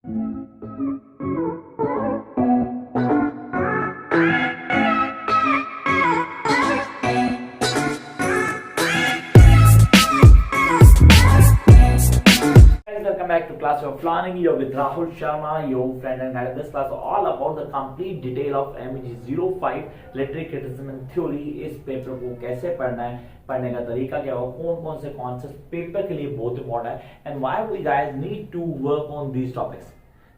Welcome back to class of planning. You're with Rahul Sharma, your friend, and guide. This class is all about the complete detail of MEG05 electric criticism and theory. इस paper को कैसे पढ़ना है, पढ़ने का तरीका क्या हो, कौन कौन से कॉन्सेप्ट पेपर के लिए बहुत इंपॉर्टेंट है, and why we guys need to work on these topics.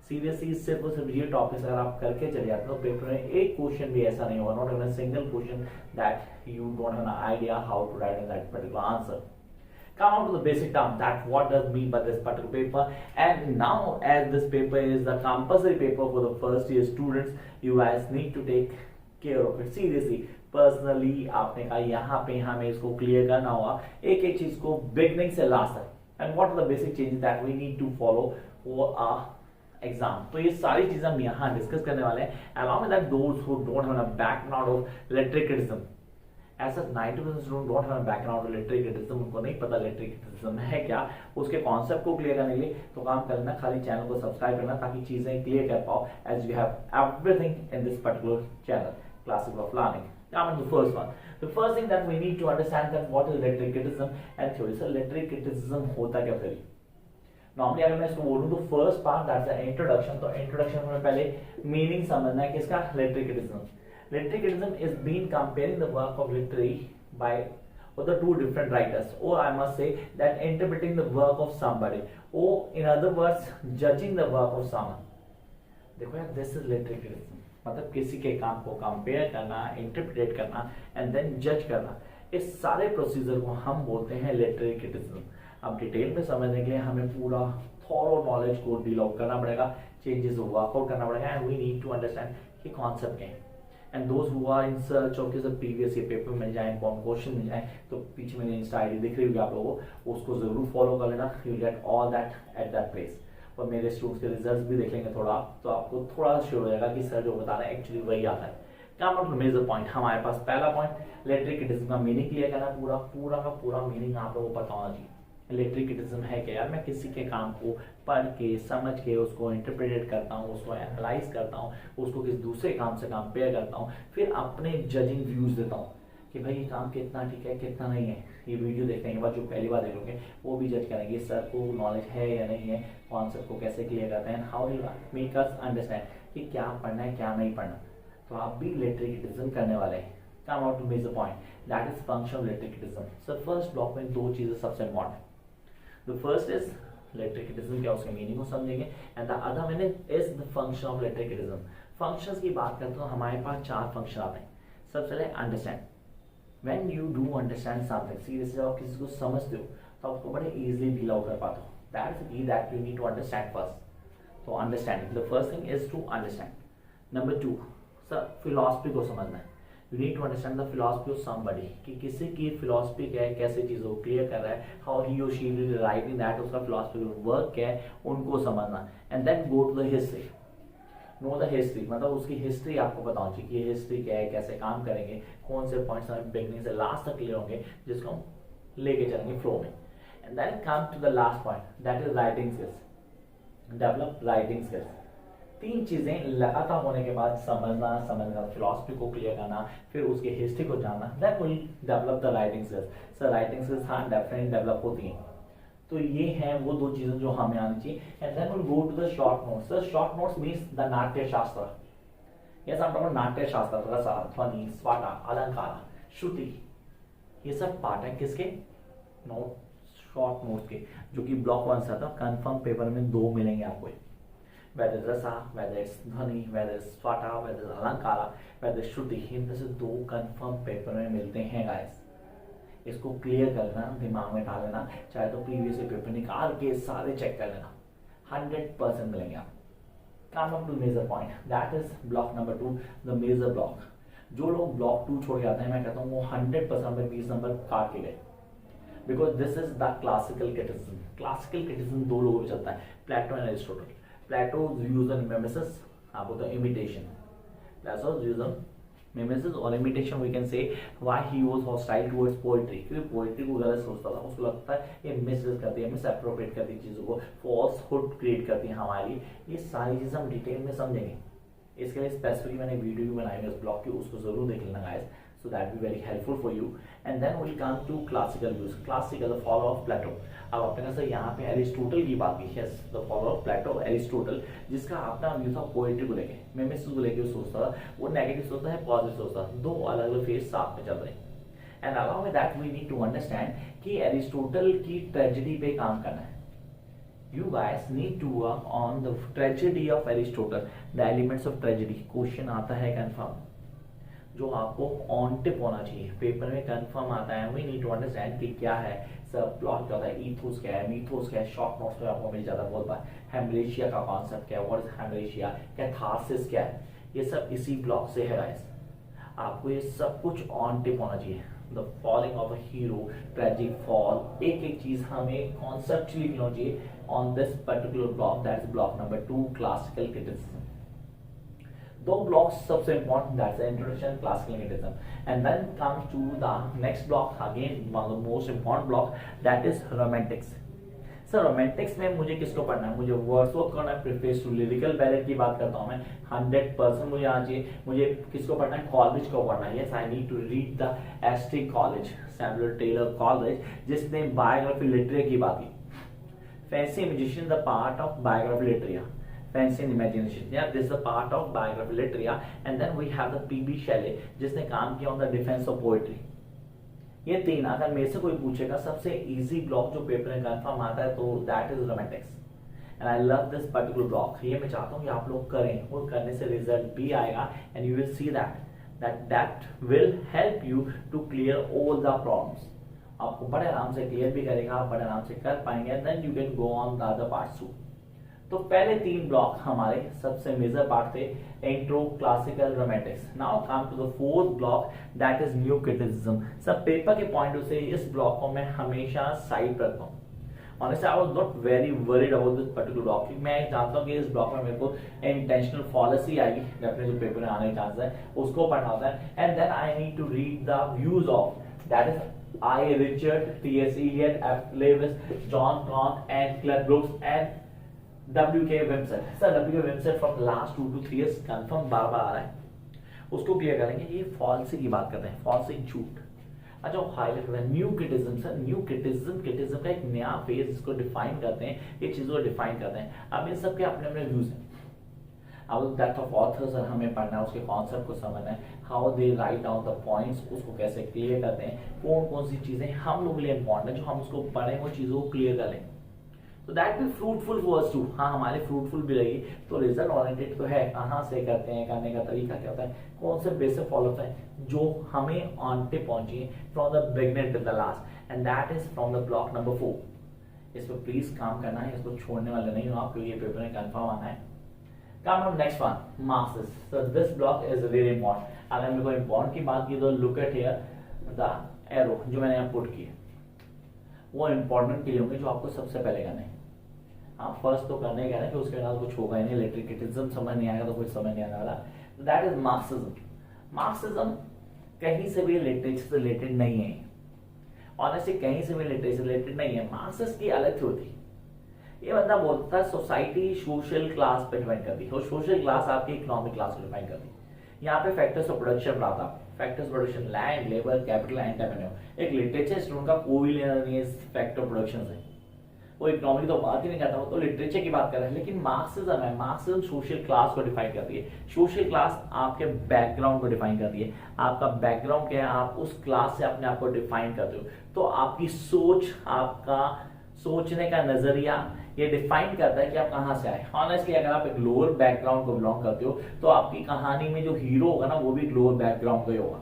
Seriously सिर्फ और सिर्फ ये टॉपिक्स अगर आप करके चले जाते हो तो पेपर में एक क्वेश्चन भी ऐसा नहीं होगा, not even a single question that you don't have an idea how to write in that particular answer. Come on to the basic term that what does mean by this particular paper. And now as this paper is the compulsory paper for the first year students, you guys need to take care of it seriously. Personally आपने कहा यहाँ पे हमें इसको clear करना होगा एक एक चीज को बिगनिंग से लास्ट तक. And what are the basic changes that we need to follow for a exam. तो ये सारी चीजें हम यहाँ डिस्कस करने वाले हैं. Along with that those who don't have a background of electric criticism, ऐसा 90% student don't have background electric criticism, उनको नहीं पता इलेक्ट्रिक क्रिटिसिज्म है क्या. उसके कॉन्सेप्ट को क्लियर करने के लिए तो काम करना, खाली चैनल को सब्सक्राइब करना ताकि चीजें क्लियर कर पाओ as you have everything in this particular channel classes of learning. Now the first one, the first thing that we need to understand that what is electric criticism and theory. So electric criticism होता क्या फिर. Normally अगर मैं इसको बोलूं तो first part that's the introduction. तो introduction में पहले मीनिंग समझना है किसका, electric criticism. Electric criticism is been comparing the work of literary by the two different writers, or I must say that interpreting the work of somebody, or in other words judging the work of someone. देखो यार, this is electric criticism, मतलब किसी के काम को compare करना, interpret करना and then जज करना. इस सारे प्रोसीजर को हम बोलते हैं इलेक्ट्रिक क्रिटिसिज्म. अब डिटेल में समझने के लिए हमें पूरा थॉरो नॉलेज को डिवेलप करना पड़ेगा, चेंजेस वर्कआउट करना पड़ेगा, and we need to understand कि कॉन्सेप्ट क्या है. And those who are in search of किसी प्रीवियस ईयर पेपर मिल जाए, कौन क्वेश्चन मिल जाए, तो पीछे मेरी इंस्टा आईडी दिख रही होगी आप लोगों को, उसको जरूर फॉलो कर लेना. You get all that at that place. और मेरे स्टूडेंट्स के रिजल्ट्स भी देख लेंगे थोड़ा, तो आपको थोड़ा श्योर हो जाएगा कि सर जो बता रहे हैं एक्चुअली वही आता है. क्या मतलब मेजर पॉइंट हमारे पास, पहला पॉइंट इलेक्ट्रिक क्रिटिसिज्म का मीनिंग क्लियर करना. पूरा पूरा का पूरा मीनिंग आप लोगों को पता होना चाहिए. इलेक्ट्रिक क्रिटिसिज्म है क्या यार, मैं किसी के काम को पढ़ के समझ के उसको इंटरप्रेट करता हूँ, उसको एनालाइज करता हूँ, उसको किसी दूसरे काम से कंपेयर करता हूँ, फिर अपने जजिंग व्यूज देता हूँ कि भाई ये काम कितना ठीक है कितना नहीं है. ये वीडियो देखने के बाद जो पहली बार देखोगे वो भी जज करेंगे सर को नॉलेज है या नहीं है, कॉन्सेप्ट को कैसे क्लियर करते हैं, how you make us understand कि क्या पढ़ना है क्या नहीं पढ़ना. तो आप भी इलेक्ट्रिक क्रिटिसिज्म करने वाले हैं. Come out to major point that is function of electric criticism. Sir first block में दो चीजें सबसे important. The first is electric criticism, क्या उसके मीनिंग को समझेंगे, and the other meaning is the function of electric criticism. Functions की बात करते हो हमारे पास चार फंक्शन आते हैं. सबसे पहले understand. When you do understand something, seriously आप किसी को समझते हो तो आपको बड़े इजीली डील आउट कर पाते हो. That is key that you need to understand first. तो understanding, the first thing is to understand. Number two, sir philosophy को समझना है. You need to understand the philosophy of somebody, कि किसी की फिलॉसफी क्या है, कैसे चीज़ों को क्लियर कर रहा है, how he or she will writing that, उसका फिलॉसफी वर्क क्या है, उनको समझना. And then go to the history. Know the history मतलब उसकी हिस्ट्री आपको पता होनी चाहिए कि ये हिस्ट्री क्या है, कैसे काम करेंगे, कौन से पॉइंट्स हमें बिगनिंग से लास्ट तक क्लियर होंगे जिसको हम लेके चलेंगे फ्लो में. And then come to the last point that is writing skills. Develop writing skills. तीन चीजें लगातार होने के बाद समझना फिलॉसफी को क्लियर करना, फिर उसकी हिस्ट्री को जानना, that will develop the writing skills. Sir writing skills हाँ डेफिनेटली डेवलप होती हैं. तो ये हैं वो दो चीजें जो हमें आनी चाहिए. And then will go to the short notes. Sir short notes means the Natya Shastra. Yes आप लोग नाट्य शास्त्र, रसा, ध्वनि, स्वाटा, अलंकार, श्रुति, ये सब पार्ट है किसके, नोट, शॉर्ट नोट्स के, जो कि ब्लॉक वन से था. कंफर्म पेपर में दो मिलेंगे आपको, whether it's rasa, whether it's ध्वनि, whether it's swata, whether it's अलंकारा, whether it's श्रुति, इनमें से दो कंफर्म पेपर में मिलते हैं गाइस. इसको क्लियर करना, दिमाग में डाल लेना, चाहे तो प्रीवियस पेपर निकाल के सारे चेक कर लेना, 100% मिलेंगे आप. Come up to major point that is block number 2, the major block. जो लोग ब्लॉक 2 छोड़ जाते हैं मैं कहता हूँ वो 100% में 20 नंबर काट के गए. Because this is the classical criticism. Classical criticism दो लोगों में चलता है, Plato and Aristotle. Plato's views on mimesis, आप बोलते हैं imitation. Plato's views on mimesis और imitation we can say why he was hostile towards poetry, क्योंकि पोएट्री को गलत सोचता था, उसको लगता है ये मिसयूज करती है, मिस अप्रोप्रिएट करती है चीज़ों को, फॉल्सहुड क्रिएट करती है हमारे लिए। ये सारी चीज़ हम डिटेल में समझेंगे। इसके लिए स्पेसिफिकली मैंने वीडियो भी बनाई है उस ब्लॉग की, उसको जरूर देख लेना guys, so that will be very helpful for you. And then we'll come to classical views. Classical, the follower of Plato. अब अपने से यहाँ पे एरिस्टोटल की बात की, yes, the follower of Plato, Aristotle, जिसका अपना व्यू था पोएट्री को लेके, मिमेसिस को लेके सोचता था, वो नेगेटिव सोचता है, पॉजिटिव सोचता था, दो अलग अलग फेज साथ में चल रहे हैं। And along with that we need to understand कि एरिस्टोटल की ट्रेजेडी पे काम करना है। You guys need to work on the tragedy of Aristotle, the elements of tragedy. Question आता है कंफर्म, जो आपको ऑन टिप होना चाहिए, पेपर में कंफर्म आता है। वी नीड टू अंडरस्टैंड कि क्या है सब, प्लॉट क्या होता है, ईथोस क्या है, मीथोस क्या है, शॉर्ट नोट्स में आपको मिल जाता है बहुत बार। हेमरेशिया का कॉन्सेप्ट क्या है, व्हाट इज हेमरेशिया, कैथारसिस क्या है, ये सब इसी ब्लॉक से है गाइस। आपको ये सब कुछ ऑन टिप होना चाहिए। The falling of a hero, tragic fall, एक एक चीज हमें कॉन्सेप्चुअली लिखना चाहिए on this particular block, that is block number 2, classical criticism. दो ब्लॉक्स सबसे important, that's introduction, classical criticism, and then comes to the next block, again one of the most important block, that is romantics. Sir romantics में मुझे किसको पढ़ना है, मुझे Wordsworth करना है, प्रीफेस टू लिरिकल बैलेट की बात करता हूं मैं, 100% मुझे आना चाहिए। मुझे किसको पढ़ना है, कॉलेज को पढ़ना है। Yes, I need to read the S T college, Samuel Taylor college, जिसने बायोग्राफी लिटरेचर की बात की। Fancy imagination the part of biography literature, fancy in imagination, yeah, this is the part of biography literature. And then we have the P.B. Shelley, जिसने काम किया on the defense of poetry। ये तीन अगर मेरे से कोई पूछेगा सबसे इजी ब्लॉक जो पेपर में कंफर्म आता है तो that is Romantics, and I love this particular block. ये मैं चाहता हूँ कि आप लोग करें, और करने से रिजल्ट भी आएगा, and you will see that will help you to clear all the problems. आपको बड़े आराम से क्लियर भी करेगा, आप बड़े आराम से कर पाएंगे, and then you can go on the other parts too. तो पहले तीन ब्लॉक हमारे सबसे मेजर पार्ट थे, intro, classical, romantics. Now come to the fourth block, that is new criticism. सब पेपर के पॉइंट से इस ब्लॉक को मैं हमेशा साइड रखता हूँ। Honestly, I was not very worried about this particular block, क्योंकि मैं जानता हूँ कि इस ब्लॉक में मेरे को इंटेंशनल फॉलिसी आएगी, अपने जो पेपर में आने के चांस है उसको पढ़ना होता है, and then I need to read the views of, that is I Richard, T S. Eliot, F. Leavis, John Con and Claire Brooks and W.K. Wimsett। Sir W.K. Wimsett from last 2 to 3 years confirm बार बार आ रहा है, उसको clear करेंगे। ये falsies की बात करते हैं, फॉल्सी झूठ। अच्छा, हाईलाइट करते हैं new criticism. Sir new criticism का एक नया फेज, इसको डिफाइन करते हैं, ये चीजों को डिफाइन करते हैं। अब इन सब के अपने अपने व्यूज हैं। अब डेप्थ ऑफ ऑथर्स हमें पढ़ना है, उसके कॉन्सेप्ट को समझना है, how they write down the points, उसको कैसे क्लियर करते हैं, कौन कौन सी चीजें हम लोग के लिए इंपॉर्टेंट है, जो हम उसको पढ़ें वो चीजों को क्लियर कर लें। तो that be fruitful for us too, हाँ हमारे फ्रूटफुल भी रही। तो रिजल्ट ओरिएंटेड तो है, कहाँ से करते हैं, करने का तरीका क्या होता है, कौन से बेसिक फॉलो होता है, जो हमें ऑन टिप पहुंची from the beginner to the last, and that is from the block number 4। इस पर प्लीज काम करना है, इसको छोड़ने वाले नहीं हो आप, क्योंकि ये पेपर में कंफर्म आना है। Come on next one, masses. So this block is really important. अगर मेरे को इम्पोर्टेंट की बात की तो look at here the arrow जो मैंने यहाँ पुट की है, वो इम्पोर्टेंट के लिए होंगे जो आपको सबसे पहले करना है। हाँ फर्स्ट तो करने का है कि उसके बाद कुछ होगा ही नहीं, लिटरेरी क्रिटिसिज्म समझ नहीं आएगा तो कुछ समझ नहीं आने वाला। That is Marxism. मार्क्सिज्म कहीं से भी लिटरेचर से रिलेटेड नहीं है, ऑनेस्टली कहीं से भी लिटरेचर से रिलेटेड नहीं है। मार्क्सिस्ट की अलग थ्योरी थी। ये बंदा बोलता है सोसाइटी सोशल क्लास पे डिफाइन करती है, और सोशल क्लास आपकी इकोनॉमिक क्लास को डिफाइन करती है। यहाँ पे फैक्टर्स ऑफ प्रोडक्शन पढ़ाता, factors production, land, labour, capital, entrepreneur. एक लिटरेचर स्टूडेंट का कोई लेना नहीं है फैक्टर प्रोडक्शन से, वो इकोनॉमिक तो बात ही नहीं करता, वो तो लिटरेचर की बात कर रहा है। लेकिन मार्क्सिज्म है, मार्क्सिज्म सोशल क्लास को डिफाइन करती है। सोशल क्लास आपके बैकग्राउंड को डिफाइन करती है। आपका बैकग्राउंड क्या है, आप उस क्लास से अपने आप को डिफाइन करते हो, तो आपकी सोच, आपका सोचने का नजरिया ये डिफाइन करता है कि आप कहां से आए। ऑनेस्टली अगर आप एक लोअर बैकग्राउंड को बिलोंग करते हो तो आपकी कहानी में जो हीरो होगा ना वो भी एक लोअर बैकग्राउंड का ही होगा।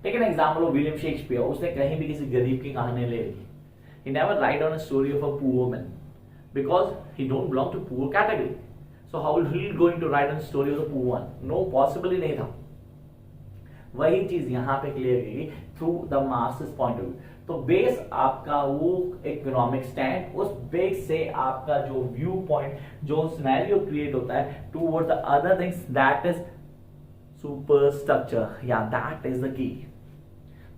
Take an example of William Shakespeare, उसने कहीं भी किसी गरीब की कहानी ले ली। He never write down a story of a poor man because he don't belong to poor category. So how will he going to write a story of the poor one? No, possible ही नहीं था। वही चीज यहाँ पे clear की through the Marxist point of view. तो base आपका वो इकोनॉमिक स्टैंड, उस बेस से आपका जो व्यू पॉइंट, जो सिनेरियो क्रिएट होता है toward the other things, that is super structure, या दैट इज द की।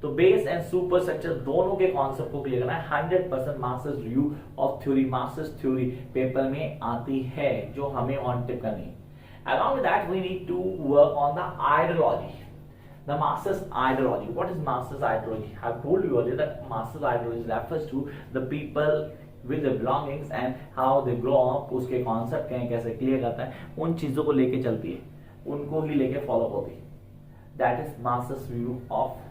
तो बेस एंड सुपर स्ट्रक्चर दोनों के कॉन्सेप्ट को क्लियर करना है। 100% masters review of theory, masters theory paper में आती है जो हमें ऑन टिप करनी है। Along with that, we need to work on the ideology. The master's ideology. What is master's ideology? I have told you earlier that master's ideology refers to the people with the belongings and how they grow up. उसके concept क्या है, कैसे clear करता है, उन चीजों को लेके चलती है, उनको ही लेके follow होती है। That is master's view of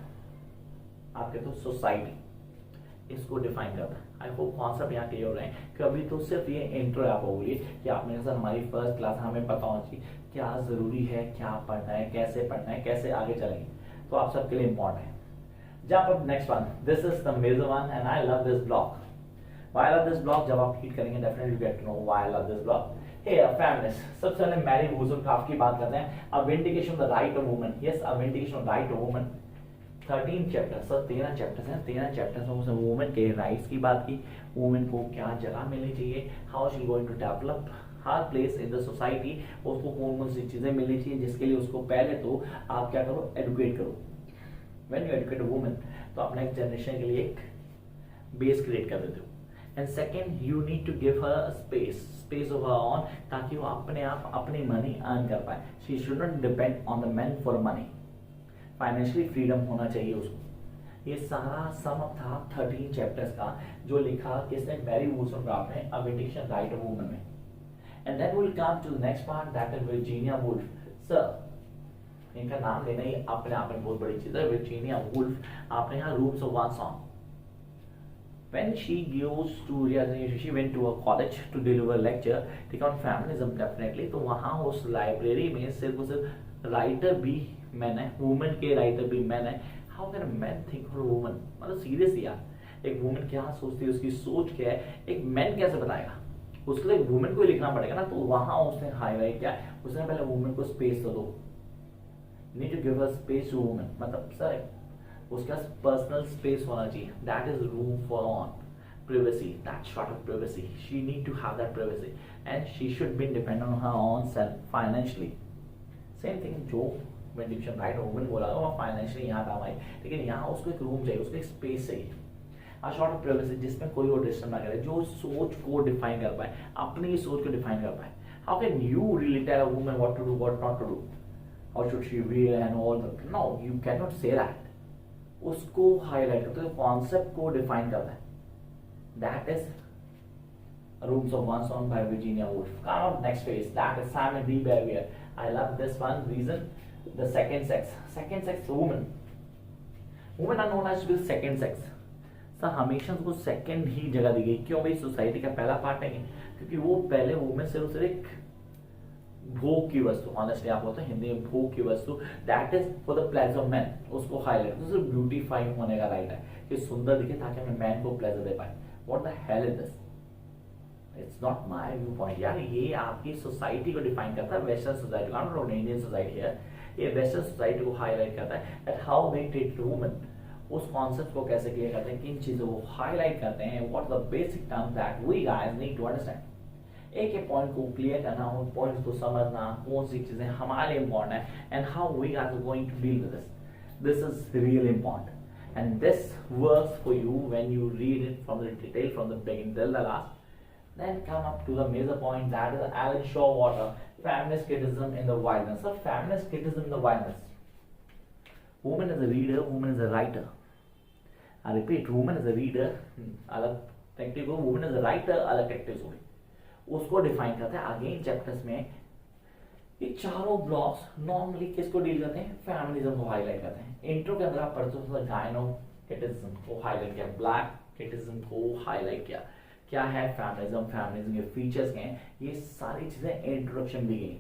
आपके तो सोसाइटी, इसको डिफाइन करता है। आई होप कॉन्सेप्ट यहाँ क्लियर हो रहे हैं। कभी तो सिर्फ ये इंट्रो आप होगी कि आप मेरे साथ हमारी फर्स्ट क्लास, हमें पता होना चाहिए क्या जरूरी है, क्या पढ़ना है, कैसे आगे चलेंगे, तो आप सबके लिए इंपॉर्टेंट है। Jump up next one, this is the major one and I love this block. Why love this block, जब आप रीड करेंगे definitely get to know why love this block. Hey feminist, सबसे पहले मैरी वुज़नक्राफ्ट की बात करते हैं। A vindication of the right of woman, yes a vindication of right of woman. 13 chapter, sir 13 chapters हैं। 13 चैप्टर्स में उसने वुमेन के राइट्स की बात की, वुमेन को क्या जगह मिलनी चाहिए, how she going to develop her place in the society, उसको कौन कौन सी चीजें मिलनी चाहिए, जिसके लिए उसको पहले तो आप क्या करो, एडुकेट करो। When you educate a women तो आप नेक्स्ट जनरेशन के लिए एक बेस क्रिएट कर देते हो। And second, you need to give her space of her own, ताकि वो अपने आप अपनी मनी अर्न कर पाए। She should not depend on the man for money, financially freedom होना चाहिए उसको। ये सारा सम अप था 13 चैप्टर्स का, जो लिखा किसने, मैरी वुज़नक्राफ्ट ने, a vindication right of woman में। And then will come to the next part, that is Virginia Woolf. Sir इनका नाम लेना ही अपने आप में बहुत बड़ी चीज है, वर्जीनिया वुल्फ। आपने यहाँ rooms of one song, when she went to a college to deliver lecture take on feminism definitely, तो वहाँ उस लाइब्रेरी में सिर्फ सिर्फ राइटर भी मैन है, वुमेन के राइटर भी मैन है। How can man think for woman, मतलब सीरियसली यार, एक वुमेन क्या सोचती है, उसकी सोच क्या है, एक मैन कैसे बताएगा, उसके लिए वुमेन को ही लिखना पड़ेगा ना। तो वहां उसने हाईलाइट किया, उसने पहले वुमेन को स्पेस तो दो, need to give a space to women, मतलब सर उसका पर्सनल स्पेस होना चाहिए, that is room for own privacy, that sort of privacy, she need to have that privacy and she should be independent on her own self financially. Same thing जो vendication right woman बोला वो financially यहाँ काम आई, लेकिन यहाँ उसको एक room चाहिए, उसको एक स्पेस चाहिए, a sort of privacy जिसमें कोई और डिस्टर्ब ना करे, जो सोच को डिफाइन कर पाए, अपनी सोच को डिफाइन कर पाए। How can you really tell a woman what to do, what not to do, how should she wear and all that? No, you cannot say that. उसको हाईलाइट करते हैं, कॉन्सेप्ट को डिफाइन करता है। That is Rooms of One Song by Virginia Woolf. Come on, next phase. That is Simon D. Beauvoir. I love this one. Reason: the second sex. Second sex, women. Women are known as the second sex. Sir हमेशा उसको second ही जगह दी गई, क्यों भाई? Society का पहला part नहीं है, क्योंकि वो पहले वुमेन सिर्फ एक भोग की वस्तु, ऑनेस्टली आप बोलते हैं हिंदी में भोग की वस्तु, that is for the pleasure of man, उसको हाईलाइट, तो सिर्फ ब्यूटीफाई होने का राइट है कि सुंदर दिखे ताकि हमें मैन को प्लेजर दे पाए। What the hell is this? It's not my viewpoint यार, ये आपकी सोसाइटी को डिफाइन करता है, western society, I don't know Indian society है, ये वेस्टर्न सोसाइटी को हाईलाइट करता है that how they treat women, उस कॉन्सेप्ट को कैसे क्लियर करते हैं, किन चीजों को हाईलाइट करते हैं, what the basic terms that we guys need to understand. एक एक पॉइंट को क्लियर करना, उन पॉइंट्स को समझना, कौन सी चीजें हमारे लिए इंपॉर्टेंट है and how we are going to deal with this is really important. And this works for you when you read it from the detail from the beginning till the last. Then come up to the major point, that is Alan Shawwater, feminist criticism in the wilderness. So feminist criticism in the wilderness. Woman is a reader, woman is a writer. I repeat, woman is a reader, अलग टेक्टिव हो, woman is a writer, अलग टेक्टिव हो, उसको define करते हैं again chapters में। ये चारों ब्लॉक्स नॉर्मली किसको डील करते हैं? फेमिनिज्म को हाईलाइट करते हैं। इंट्रो के अंदर आप पढ़ते हो गायनोकिटिज्म को हाईलाइट किया, ब्लैक किटिज्म को हाईलाइट किया, क्या है फेमिनिज्म, फेमिनिज्म के फीचर्स क्या हैं, ये सारी चीजें इंट्रोडक्शन दी गई।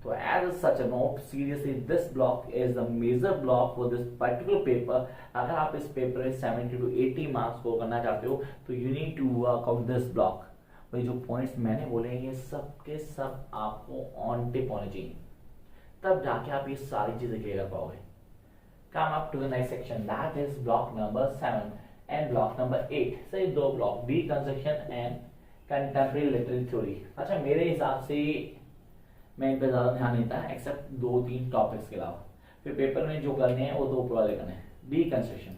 तो as such a note, seriously this block is the major block for this particular paper. अगर आप इस पेपर में 70 to 80 मार्क्स को करना चाहते हो तो you need to work out this block. भाई जो पॉइंट्स मैंने बोले हैं ये सब के सब आपको ऑन टिप होने चाहिए, तब जाके आप ये सारी चीजें क्लियर कर पाओगे। Come up to the next section, that is block number 7 and block number 8। सही दो block, deconstruction and contemporary literary theory. अच्छा मेरे हिसाब से मैं इन पे ज़्यादा ध्यान नहीं देता एक्सेप्ट 2-3 टॉपिक्स के अलावा। फिर पेपर में जो करने हैं वो 2 ऊपर वाले करने हैं। Deconstruction,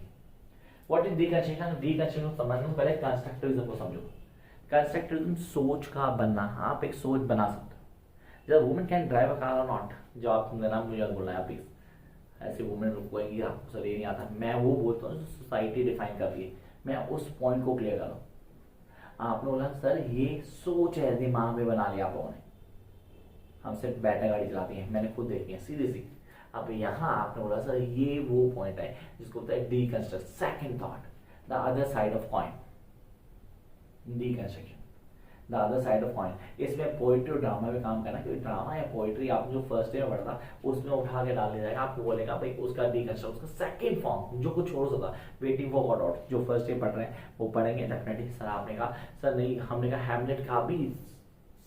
what is deconstruction? Deconstruction समझने से पहले कंस्ट्रक्टिविज्म को समझो। कंस्ट्रक्टिविज्म सोच का बनना, आप एक सोच बना सकते हो। जब women can drive a car और नॉट, जवाब तुम देना, मुझे बोलना है प्लीज। ऐसे वुमेन कोई आपको सर ये नहीं आता, मैं वो बोलता हूँ सोसाइटी डिफाइन करती है, मैं उस पॉइंट को क्लियर करूँ। आपने बोला सर ये सोच है, दिमाग में बना लिया आप लोगों ने, हम सिर्फ बैठे गाड़ी चलाती हैं, मैंने खुद देखी है सीरियसली। अब यहाँ आपने बोला सर ये वो पॉइंट है जिसको होता है deconstruct, second thought, the other side of coin, deconstruction, the other side of coin. इसमें पोइट्री और ड्रामा में काम करना, क्योंकि ड्रामा या पोइट्री आप जो फर्स्ट ईयर में पढ़ता उसमें उठा के डाल दिया जाएगा, आपको बोलेगा भाई उसका डीकंस्ट्रक्ट, उसका सेकंड फॉर्म जो कुछ छोड़ सकता, वेटिंग फॉर गॉड आउट, जो फर्स्ट ईयर पढ़ रहे हैं वो पढ़ेंगे डेफिनेटली। सर आपने कहा सर नहीं, हमने कहा हैमलेट का भी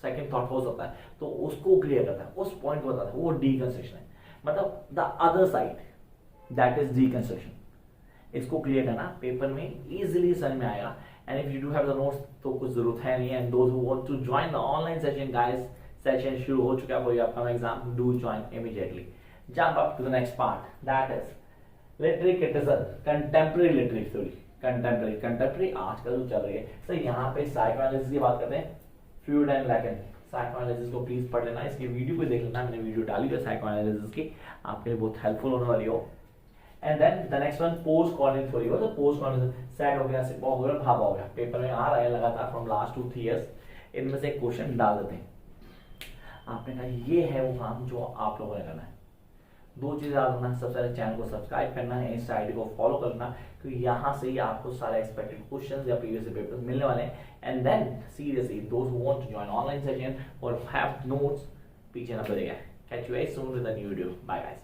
सेकंड थॉट हो सकता है, तो उसको क्लियर करता है, उस पॉइंट को बताता है, वो डीकंस्ट्रक्शन है। मतलब the other side, that is deconstruction. इसको क्लियर करना पेपर में इजीली समझ में आएगा। And if you do have the notes तो कुछ जरूरत है नहीं। And those who want to join the online session guys, session शुरू हो चुका है for your upcoming exam, do join immediately. Jump up to the next part, that is literary criticism, contemporary literary theory. Contemporary आजकल जो चल रही है sir, यहाँ पे साइकोएनालिसिस की बात करते हैं, फ्रूड एंड लैकेन। साइकोएनालिसिस को प्लीज पढ़ लेना, इसकी वीडियो को देख लेना, मैंने वीडियो डाली है साइकोएनालिसिस की, आपके लिए बहुत हेल्पफुल होने वाली हो। And then the next one post corning theory, मतलब पोस्ट कॉर्निंग, सैड हो गया, सिपा हो गया, भाभा हो गया, पेपर में आ रहा है लगातार फ्रॉम लास्ट 2-3 इयर्स। इनमें से एक क्वेश्चन डाल देते हैं। आपने कहा ये है वो काम जो आप लोगों ने करना है। 2 चीजें याद रखना, सबसे पहले चैनल को सब्सक्राइब करना है, इंस्टा आईडी को फॉलो करना, क्योंकि यहाँ से ही आपको सारे एक्सपेक्टेड क्वेश्चंस या प्रीवियस पेपर्स मिलने वाले हैं। And then seriously those who want to join online session और हैव नोट्स, पीछे ना पड़ेगा। Catch you guys soon with a new video, bye guys.